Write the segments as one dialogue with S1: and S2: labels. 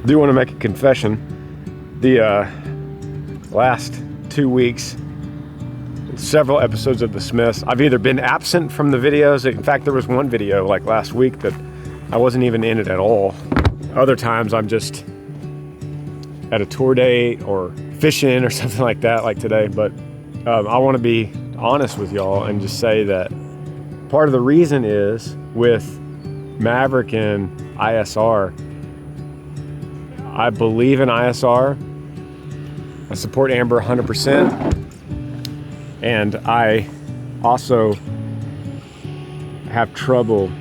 S1: do want to make a confession. The last 2 weeks, several episodes of The Smiths, I've either been absent from the videos. In fact, there was one video like last week that I wasn't even in it at all. Other times I'm just at a tour date or fishing or something like that, like today. But I want to be honest with y'all and just say that part of the reason is with Maverick and ISR, I believe in ISR. I support Amber 100%. And I also have trouble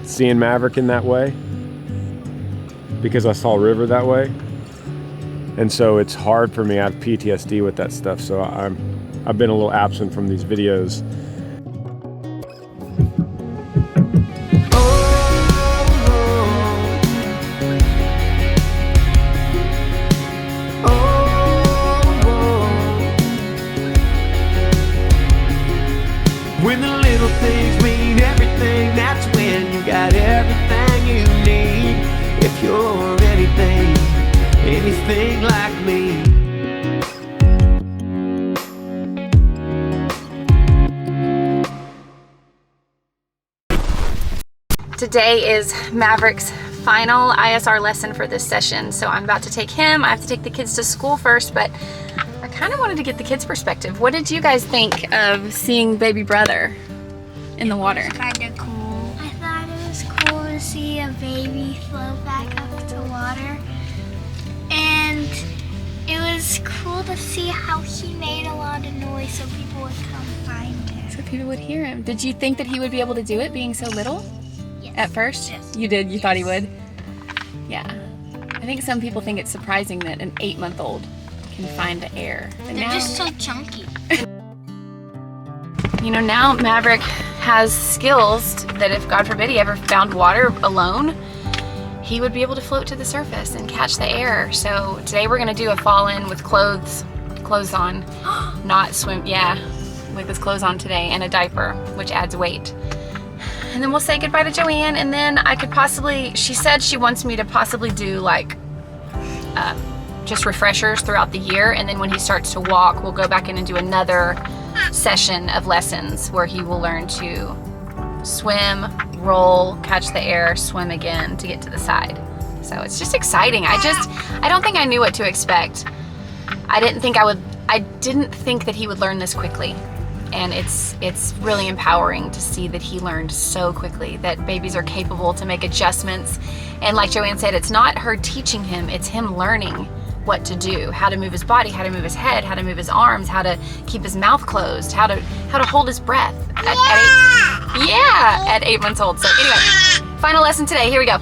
S1: seeing Maverick in that way because I saw River that way. And so it's hard for me. I have PTSD with that stuff. So I've been a little absent from these videos.
S2: When the little things mean everything, that's when you got everything you need. If you're anything like me.
S3: Today is Maverick's final ISR lesson for this session, so I'm about to take him. I have to take the kids to school first, but I kind of wanted to get the kids' perspective. What did you guys think of seeing baby brother in the water?
S4: It was kind of cool. I thought it was cool to see a baby float back up to water. And it was cool to see how he made a lot of noise so people would come find him.
S3: So people would hear him. Did you think that he would be able to do it being so little?
S4: Yes.
S3: At first?
S4: Yes.
S3: You did? You
S4: Yes.
S3: thought he would? Yeah. I think some people think it's surprising that an 8-month-old can find the air. But
S4: They're
S3: now,
S4: just so chunky.
S3: you know, now Maverick has skills that if, God forbid, he ever found water alone, he would be able to float to the surface and catch the air. So today we're gonna do a fall in with clothes on, not swim, yeah, with his clothes on today and a diaper, which adds weight. And then we'll say goodbye to Joanne, and then I could possibly, she said she wants me to possibly do like just refreshers throughout the year, and then when he starts to walk, we'll go back in and do another session of lessons where he will learn to swim, roll, catch the air, swim again to get to the side. So it's just exciting. I don't think I knew what to expect. I didn't think that he would learn this quickly. And it's really empowering to see that he learned so quickly, that babies are capable to make adjustments. And like Joanne said, it's not her teaching him, it's him learning what to do, how to move his body, how to move his head, how to move his arms, how to keep his mouth closed, how to hold his breath at 8 months old. So anyway, final lesson today, here we go.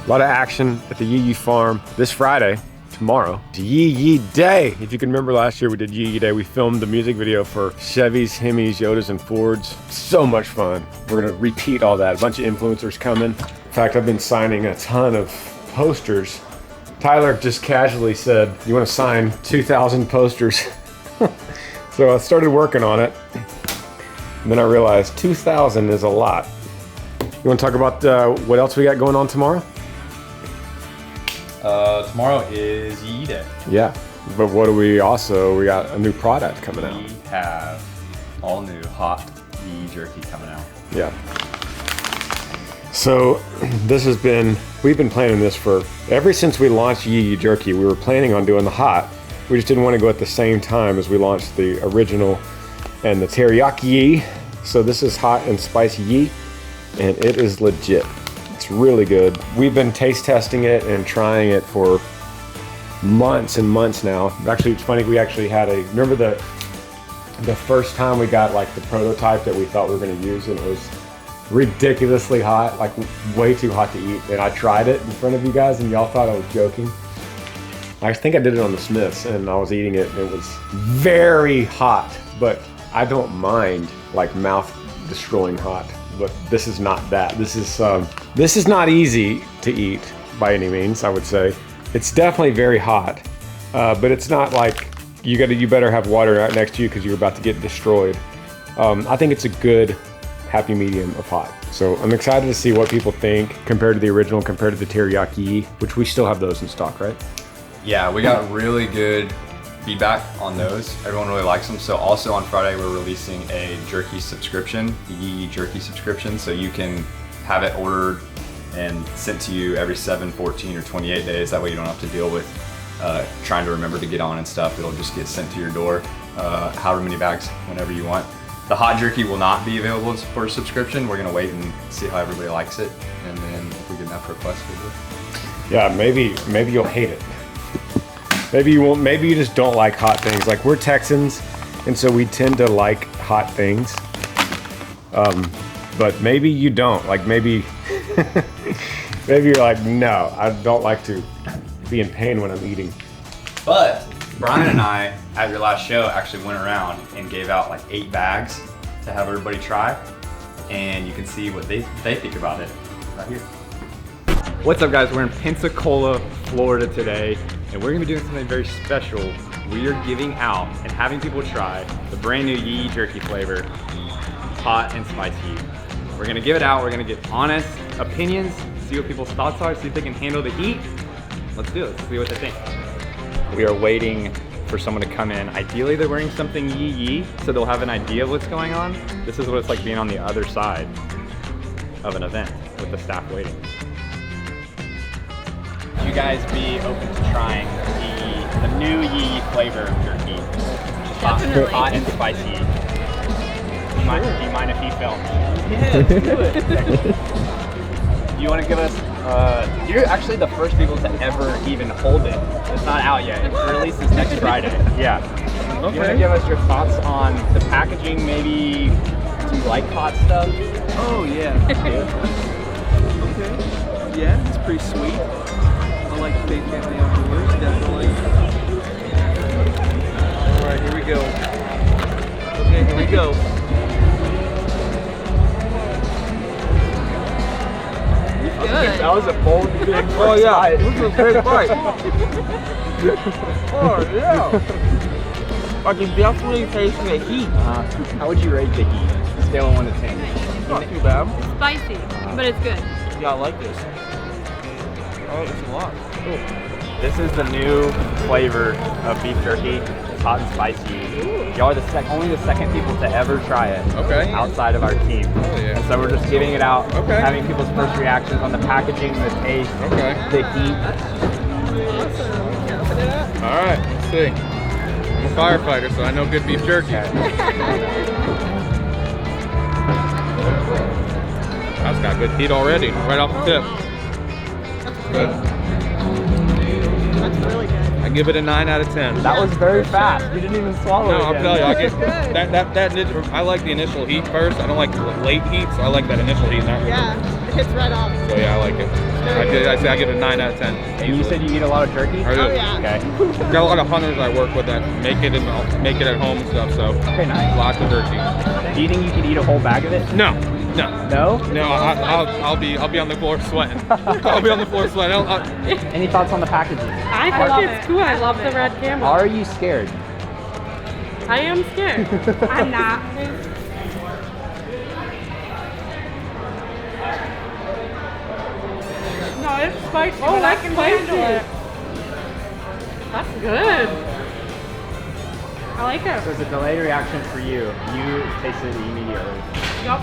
S1: A lot of action at the Yee Yee farm this Friday, tomorrow. It's Yee Yee Day. If you can remember last year we did Yee Yee Day. We filmed the music video for Chevys, Hemis, Yodas, and Fords. So much fun. We're gonna repeat all that. A bunch of influencers coming. In fact, I've been signing a ton of posters. Tyler just casually said, you wanna sign 2,000 posters? So I started working on it. And then I realized 2,000 is a lot. You wanna talk about what else we got going on tomorrow?
S5: Tomorrow is Yee Day.
S1: Yeah, but what do we got a new product coming out.
S5: We have all new hot Yee jerky coming out.
S1: Yeah. So we've been planning this ever since we launched Yee Yee Jerky. We were planning on doing the hot. We just didn't want to go at the same time as we launched the original and the teriyaki Yee. So this is hot and spicy Yee, and it is legit. It's really good. We've been taste testing it and trying it for months and months now. Actually, it's funny, we actually had remember the first time we got like the prototype that we thought we were gonna use, and it was ridiculously hot, like way too hot to eat. And I tried it in front of you guys and y'all thought I was joking. I think I did it on the Smiths and I was eating it and it was very hot, but I don't mind like mouth destroying hot. But this is not that. This is not easy to eat by any means, I would say. It's definitely very hot, but it's not like you better have water right next to you because you're about to get destroyed. I think it's a good happy medium of hot. So I'm excited to see what people think compared to the original, compared to the teriyaki, which we still have those in stock, right?
S5: Yeah, we got really good feedback on those. Everyone really likes them. So also on Friday, we're releasing a jerky subscription, the Yee jerky subscription. So you can have it ordered and sent to you every 7, 14, or 28 days. That way you don't have to deal with trying to remember to get on and stuff. It'll just get sent to your door, however many bags, whenever you want. The hot jerky will not be available for a subscription. We're gonna wait and see how everybody likes it. And then if we get enough requests, we'll do it.
S1: Yeah, maybe you'll hate it. Maybe you won't, maybe you just don't like hot things. Like, we're Texans, and so we tend to like hot things. But maybe you don't. Like, maybe you're like, no, I don't like to be in pain when I'm eating.
S5: But Brian and I, at your last show, actually went around and gave out like 8 bags to have everybody try. And you can see what they think about it right here.
S6: What's up, guys? We're in Pensacola, Florida today, and we're gonna be doing something very special. We are giving out and having people try the brand new Yee jerky flavor, hot and spicy. We're gonna give it out. We're gonna get honest opinions, see what people's thoughts are, see if they can handle the heat. Let's do it. Let's see what they think. We are waiting for someone to come in. Ideally, they're wearing something Yee, so they'll have an idea of what's going on. This is what it's like being on the other side of an event with the staff waiting. Would you guys be open to trying the new Yee flavor of jerky?
S7: Definitely.
S6: Hot and spicy. Do you mind if he films?
S7: Yeah, let's do it.
S6: You want to give us, you're actually the first people to ever even hold it. It's not out yet. It releases next Friday. Yeah.
S7: Okay.
S6: You want to give us your thoughts on the packaging, maybe? Do you like hot stuff?
S7: Oh, yeah. Okay. Yeah, it's pretty sweet. I like Faith Family Outdoors, definitely. Alright, here we go. Okay, here we go.
S6: Good. That was a bold, big first
S7: Oh yeah,
S6: bite.
S7: this is a great bite. Oh yeah. I can definitely taste the heat.
S6: How would you rate the heat? Scale of 1 to 10.
S7: It's not too bad.
S8: Spicy, but it's good.
S7: Yeah, I like this. Oh, it's a lot.
S6: Cool. This is the new flavor of beef jerky. It's hot and spicy. Y'all are only the second people to ever try it.
S7: Okay.
S6: Outside of our team.
S7: Oh yeah.
S6: And so we're just giving it out,
S7: Okay.
S6: having people's first reactions on the packaging, the taste,
S7: Okay.
S6: the heat.
S7: All right, let's see. I'm a firefighter, so I know good beef jerky. That's got good heat already, right off the tip. Good.
S8: That's really good.
S7: I give it a 9 out of 10.
S6: That was very fast. You didn't even swallow
S7: No,
S6: it.
S7: I'll
S6: yet.
S7: tell you, I get I like the initial heat first. I don't like the late heat, so I like that initial heat.
S8: Yeah, it hits right off.
S7: So yeah, I like it. I say I give it a 9 out of 10.
S6: And you said you eat a lot of jerky?
S7: I do.
S8: Oh yeah.
S6: Okay.
S7: Got a lot of hunters I work with that make it at home and stuff. So
S6: Okay, nice.
S7: lots of jerky.
S6: Do you think you could eat a whole bag of it?
S7: No.
S6: No?
S7: I'll be on the floor sweating. I'll be on the floor sweating.
S6: Any thoughts on the packaging?
S8: I think it's cool. I love the red camera.
S6: Are you scared?
S8: I am scared. I'm not. No, it's spicy. Oh, I can handle it. That's good. I like it.
S6: So it's a delayed reaction for you. You tasted it immediately.
S8: Yup.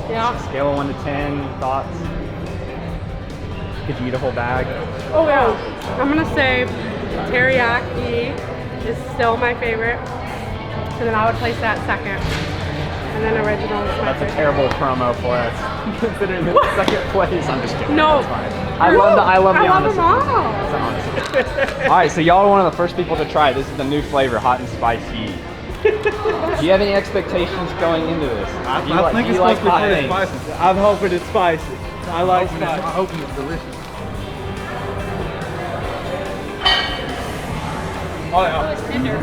S8: Yeah.
S6: Scale of 1 to 10, thoughts? Could you eat a whole bag?
S8: Oh yeah. I'm gonna say teriyaki is still my favorite. And then I would place that second. And then original is my
S6: That's a
S8: favorite.
S6: terrible promo for us. Considering the second place. I'm just kidding.
S8: No.
S6: That's fine. I love the
S8: I love
S6: honesty.
S8: them all.
S6: That's the honesty. All right, so y'all are one of the first people to try it. This is the new flavor, hot and spicy. Do you have any expectations going into this? Do you like hot things?
S7: I'm hoping it's spicy. I like spicy. I'm hoping it's delicious. Oh yeah.
S8: It's tender.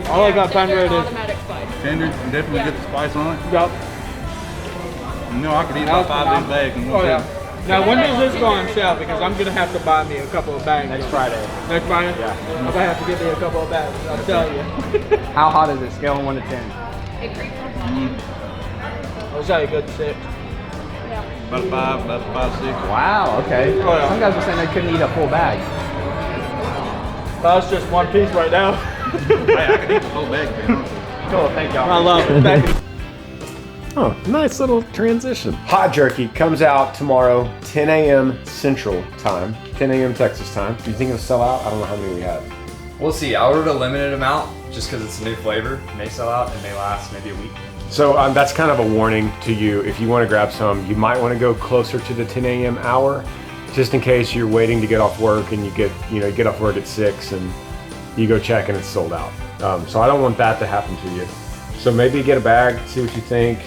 S7: I like how tender it is.
S8: Automatic spice.
S9: Tender, definitely get the spice on it.
S7: Yup.
S9: You know, I could eat about 5 of these bags.
S7: Oh yeah. Now, when does this go on sale? Because I'm gonna have to buy me a couple of bags.
S6: Next Friday.
S7: Next Friday?
S6: Yeah.
S7: I'm gonna have to get me a couple of bags. I'll tell you.
S6: How hot is it? Scale 1 to 10.
S7: I'll tell you, good 6.
S9: About 5, 6.
S6: Wow, okay.
S7: Oh, yeah.
S6: Some guys were saying they couldn't eat a full bag.
S7: That's just one piece right now.
S9: Hey, I can eat the whole bag, man.
S6: Cool, thank y'all.
S7: I love it. Thank you.
S1: Oh, nice little transition. Hot Jerky comes out tomorrow, 10 a.m. Central Time, 10 a.m. Texas time. Do you think it'll sell out? I don't know how many we have.
S5: We'll see. I ordered a limited amount just because it's a new flavor. It may sell out. It may last maybe a week.
S1: So that's kind of a warning to you. If you want to grab some, you might want to go closer to the 10 a.m. hour, just in case you're waiting to get off work and you get off work at 6 and you go check and it's sold out. So I don't want that to happen to you. So maybe get a bag, see what you think,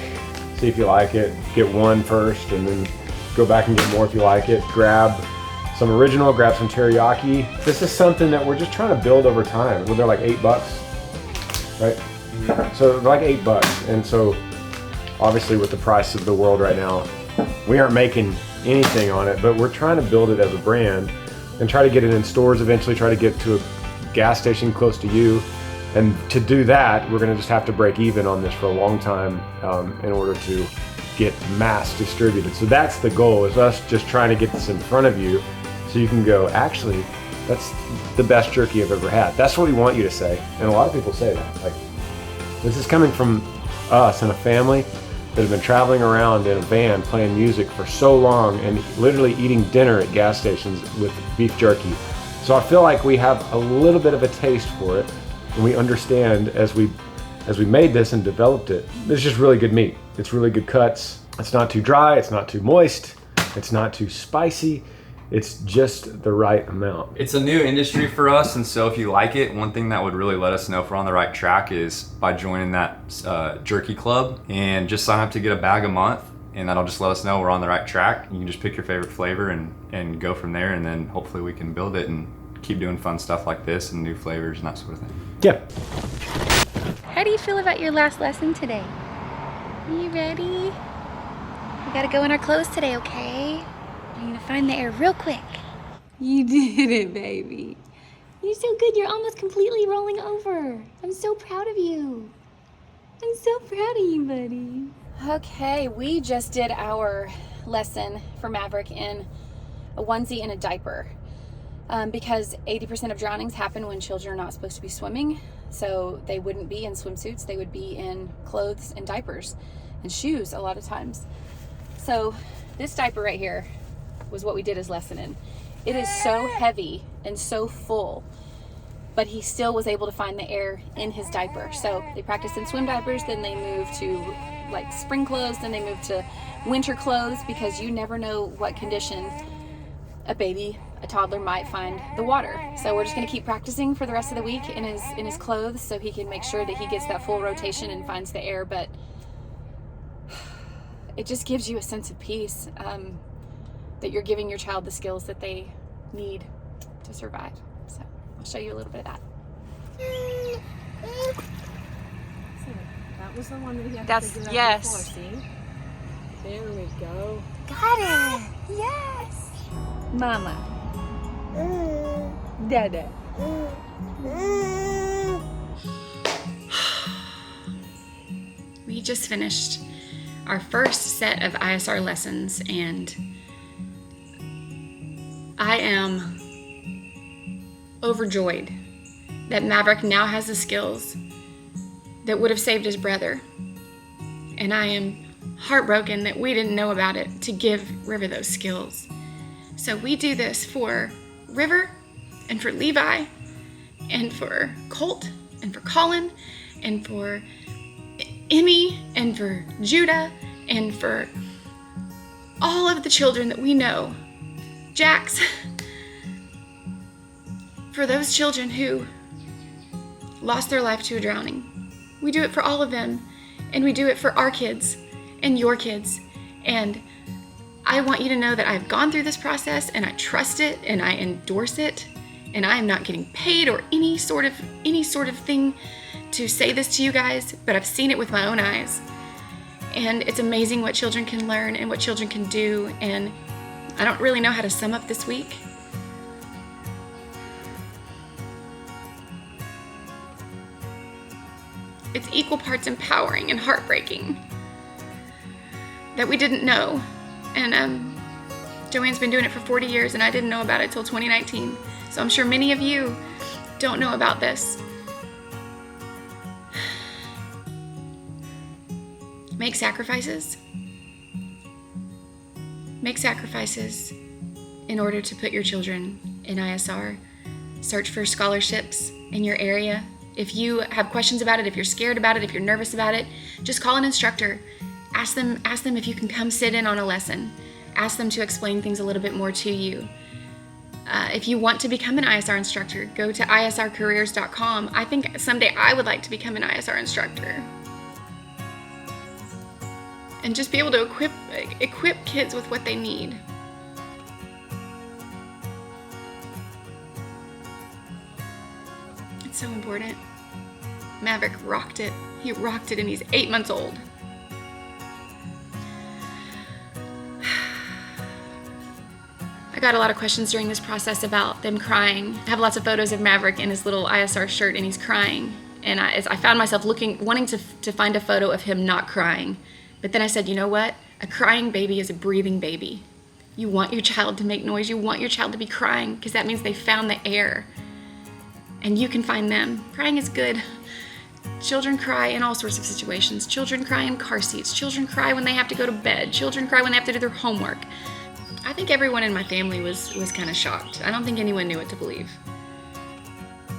S1: see if you like it. Get one first and then go back and get more if you like it. Grab some original, grab some teriyaki. This is something that we're just trying to build over time. Well, they're like $8, right? So they're like $8. And so obviously with the price of the world right now, we aren't making anything on it, but we're trying to build it as a brand and try to get it in stores eventually, try to get to a gas station close to you. And to do that, we're gonna just have to break even on this for a long time in order to get mass distributed. So that's the goal, is us just trying to get this in front of you so you can go, actually, that's the best jerky I've ever had. That's what we want you to say. And a lot of people say that. Like, this is coming from us and a family that have been traveling around in a van playing music for so long and literally eating dinner at gas stations with beef jerky. So I feel like we have a little bit of a taste for it, and we understand as we made this and developed it, it's just really good meat. It's really good cuts. It's not too dry, it's not too moist, it's not too spicy. It's just the right amount.
S5: It's a new industry for us, and so if you like it, one thing that would really let us know if we're on the right track is by joining that jerky club and just sign up to get a bag a month, and that'll just let us know we're on the right track. You can just pick your favorite flavor and go from there, and then hopefully we can build it and keep doing fun stuff like this and new flavors and that sort of thing.
S1: Yeah.
S3: How do you feel about your last lesson today? Are you ready? We gotta go in our clothes today, okay? You're gonna find the air real quick. You did it, baby. You're so good. You're almost completely rolling over. I'm so proud of you. I'm so proud of you, buddy. Okay, we just did our lesson for Maverick in a onesie and a diaper. Because 80% of drownings happen when children are not supposed to be swimming. So they wouldn't be in swimsuits. They would be in clothes and diapers and shoes a lot of times. So this diaper right here was what we did his lesson in. It is so heavy and so full, but he still was able to find the air in his diaper. So they practiced in swim diapers, then they moved to like spring clothes, then they moved to winter clothes, because you never know what condition a baby, a toddler might find the water. So we're just gonna keep practicing for the rest of the week in his clothes so he can make sure that he gets that full rotation and finds the air. But it just gives you a sense of peace, that you're giving your child the skills that they need to survive. So I'll show you a little bit of that.
S8: That was the one that he had
S3: That's-
S8: to figure out
S3: yes.
S8: before, see? There we go.
S4: Got it. Yes.
S3: Mama. Dada. We just finished our first set of ISR lessons, and I am overjoyed that Maverick now has the skills that would have saved his brother. And I am heartbroken that we didn't know about it to give River those skills. So we do this for River and for Levi and for Colt and for Colin and for Emmy and for Judah and for all of the children that we know. Jax, for those children who lost their life to a drowning. We do it for all of them, and we do it for our kids and your kids. And I want you to know that I've gone through this process, and I trust it, and I endorse it, and I am not getting paid or any sort of thing to say this to you guys, but I've seen it with my own eyes. And it's amazing what children can learn and what children can do, and I don't really know how to sum up this week. It's equal parts empowering and heartbreaking that we didn't know. And Joanne's been doing it for 40 years and I didn't know about it till 2019. So I'm sure many of you don't know about this. Make sacrifices. Make sacrifices in order to put your children in ISR. Search for scholarships in your area. If you have questions about it, if you're scared about it, if you're nervous about it, just call an instructor. Ask them if you can come sit in on a lesson. Ask them to explain things a little bit more to you. If you want to become an ISR instructor, go to isrcareers.com. I think someday I would like to become an ISR instructor. And just be able to equip kids with what they need. It's so important. Maverick rocked it. He rocked it and he's 8 months old. I got a lot of questions during this process about them crying. I have lots of photos of Maverick in his little ISR shirt and he's crying. And I found myself wanting to find a photo of him not crying. But then I said, you know what? A crying baby is a breathing baby. You want your child to make noise. You want your child to be crying because that means they found the air. And you can find them. Crying is good. Children cry in all sorts of situations. Children cry in car seats. Children cry when they have to go to bed. Children cry when they have to do their homework. I think everyone in my family was kind of shocked. I don't think anyone knew what to believe.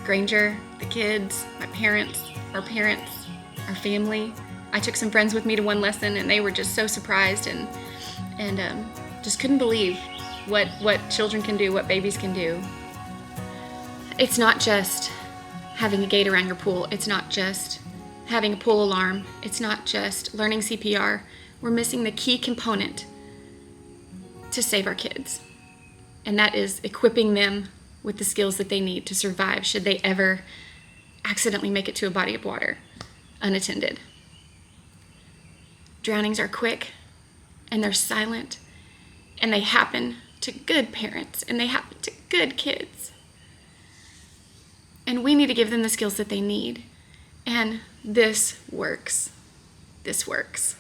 S3: Granger, the kids, my parents, our family. I took some friends with me to one lesson and they were just so surprised and just couldn't believe what children can do, what babies can do. It's not just having a gate around your pool. It's not just having a pool alarm. It's not just learning CPR. We're missing the key component to save our kids. And that is equipping them with the skills that they need to survive should they ever accidentally make it to a body of water unattended. Drownings are quick and they're silent and they happen to good parents and they happen to good kids. And we need to give them the skills that they need. And this works. This works.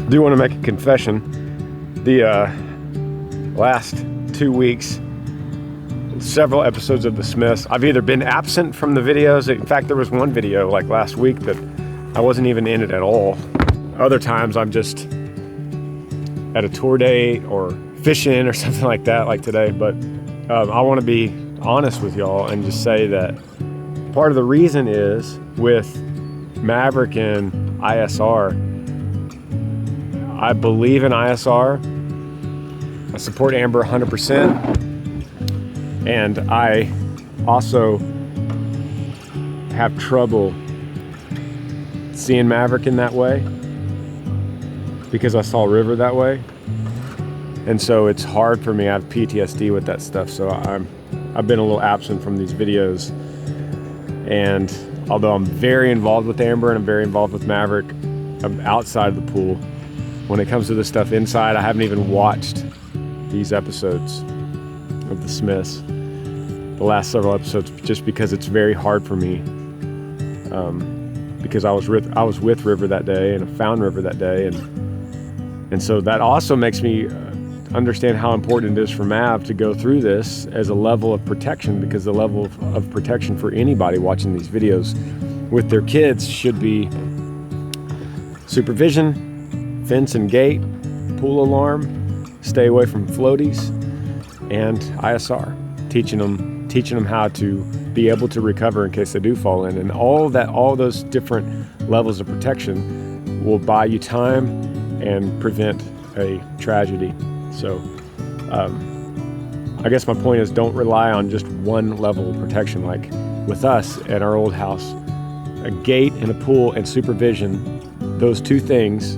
S1: I do want to make a confession. The last 2 weeks, several episodes of The Smiths, I've either been absent from the videos. In fact, there was one video like last week that I wasn't even in it at all. Other times I'm just at a tour date or fishing or something like that, like today. But I want to be honest with y'all and just say that part of the reason is with Maverick and ISR, I believe in ISR. I support Amber 100%. And I also have trouble seeing Maverick in that way because I saw River that way. And so it's hard for me. I have PTSD with that stuff. So I've been a little absent from these videos. And although I'm very involved with Amber and I'm very involved with Maverick, I'm outside the pool. When it comes to the stuff inside, I haven't even watched these episodes of The Smiths, the last several episodes, just because it's very hard for me. Because I was with River that day and I found River that day, and so that also makes me understand how important it is for Mav to go through this as a level of protection, because the level of protection for anybody watching these videos with their kids should be supervision, fence and gate, pool alarm, stay away from floaties, and ISR, teaching them how to be able to recover in case they do fall in. And all those different levels of protection will buy you time and prevent a tragedy. So I guess my point is, don't rely on just one level of protection. Like with us at our old house, a gate and a pool and supervision, those two things,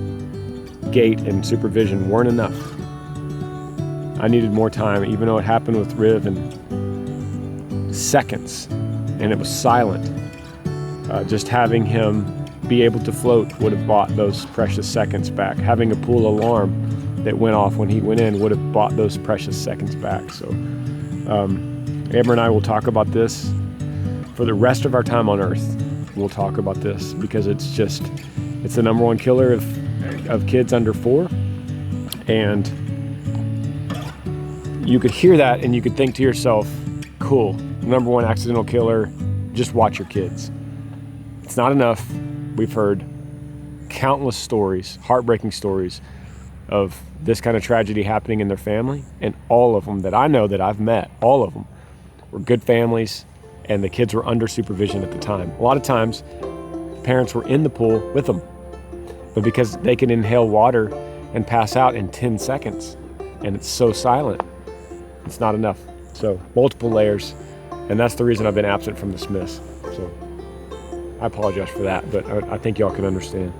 S1: gate and supervision, weren't enough. I needed more time, even though it happened with Riv in seconds and it was silent. Just having him be able to float would have bought those precious seconds back. Having a pool alarm that went off when he went in would have bought those precious seconds back. So Amber and I will talk about this for the rest of our time on Earth. We'll talk about this because it's the number one killer of kids under 4. And you could hear that and you could think to yourself, cool, number one accidental killer, just watch your kids. It's not enough. We've heard countless stories, heartbreaking stories of this kind of tragedy happening in their family, and all of them that I know that I've met, all of them were good families and the kids were under supervision at the time. A lot of times parents were in the pool with them, but because they can inhale water and pass out in 10 seconds and it's so silent, it's not enough. So multiple layers, and that's the reason I've been absent from the Smiths. So I apologize for that, but I think y'all can understand.